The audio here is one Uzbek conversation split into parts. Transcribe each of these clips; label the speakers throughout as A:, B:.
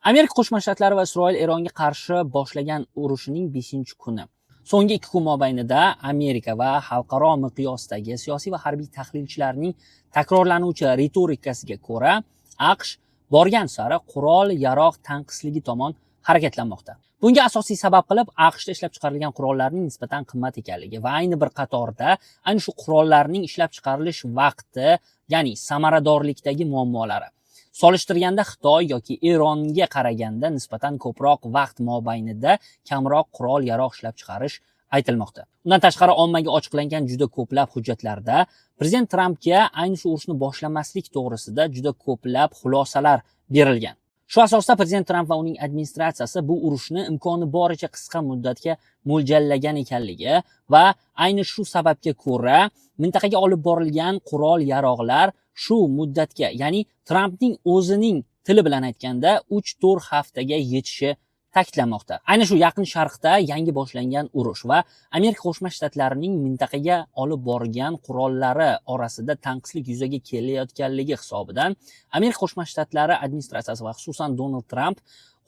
A: Amerika Qo'shma Shtatlari va Isroil Eronga qarshi boshlagan urushining 5-kuni. So'nggi 2 kun mobaynida Amerika va xalqaro miqyosdagi siyosiy va harbiy tahlilchilarning takrorlanuvchi ritorikasiga ko'ra, AQSh borgan sari qurol-yarog' tanqisligi tomon harakatlanmoqda. Bunga asosiy sabab qilib AQShda ishlab chiqarilgan qurollarning nisbatan qimmat ekanligi va ayni bir qatorda ayni shu qurollarning ishlab chiqarilish vaqti, ya'ni samaradorlikdagi muammolari. Solishtirganda Xitoy yoki Eronga qaraganda nisbatan ko'proq vaqt mobaynida kamroq qurol-yarog' ishlab chiqarish aytilmoqda. Undan tashqari ommaga ochiqlangan juda ko'plab hujjatlarda prezident Trampga ayni shu urushni boshlamaslik to'g'risida juda ko'plab xulosalar berilgan. Shu asosda prezident Tramp va uning administratsiyasi bu urushni imkoni boricha qisqa muddatga mo'ljallagan ekanligi va ayni shu sababga ko'ra mintaqaga olib borilgan qurol-yarog'lar shu muddatga, ya'ni Trampning o'zining tili bilan aytganda 3-4 haftaga yetishi ta'kidlanmoqda. Ayni shu Yaqin Sharqda yangi boshlangan urush va Amerika Qo'shma Shtatlarining mintaqaga olib borgan qurollari orasida tanqislik yuzaga kelayotganligi hisobidan Amerika Qo'shma Shtatlari administratsiyasi va xususan Donald Tramp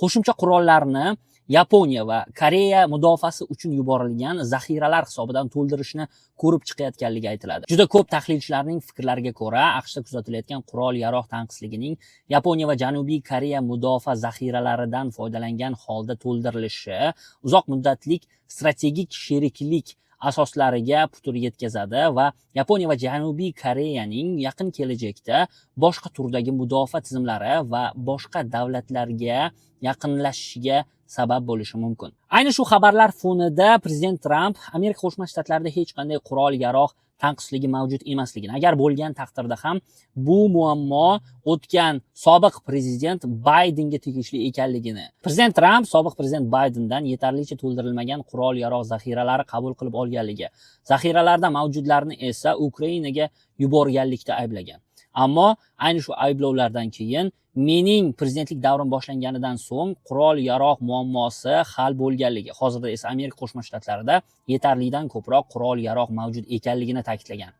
A: qo'shimcha qurollarni Yaponiya va Koreya mudofaasi uchun yuborilgan zaxiralar hisobidan to'ldirishni ko'rib chiqayotganligi aytiladi. Juda ko'p tahlilchilarning fikrlariga ko'ra, AQShda kuzatilayotgan qurol-yarog' tanqisligining Yaponiya va Janubiy Koreya mudofaa zaxiralaridan foydalangan holda to'ldirilishi uzoq muddatlik strategik sheriklik asoslariga putur yetkazadi va Yaponiya va Janubiy Koreyaning yaqin kelajakda boshqa turdagi mudofaa tizimlari va boshqa davlatlarga yaqinlashishiga sabab bo'lishi mumkin. Ayni shu xabarlar fonida prezident Tramp Amerika Qo'shma Shtatlarida hech qanday qurol-yarog' tanqisligi mavjud emasligini, agar bo'lgan taqdirda ham bu muammo o'tgan sobiq prezident Baydenga tegishli ekanligini, prezident Tramp sobiq prezident Baydendan yetarlicha to'ldirilmagan qurol-yarog' zaxiralari qabul qilib olganligi, zaxiralarda mavjudlarni esa Ukrainaga yuborganlikda ayblagan. Ammo ayni shu ayblovlardan keyin mening prezidentlik davrim boshlanganidan so'ng qurol-yarog' muammosi hal bo'lganligi, hozirda esa Amerika Qo'shma Shtatlarida yetarlidan ko'proq qurol-yarog' mavjud ekanligini ta'kidlagan.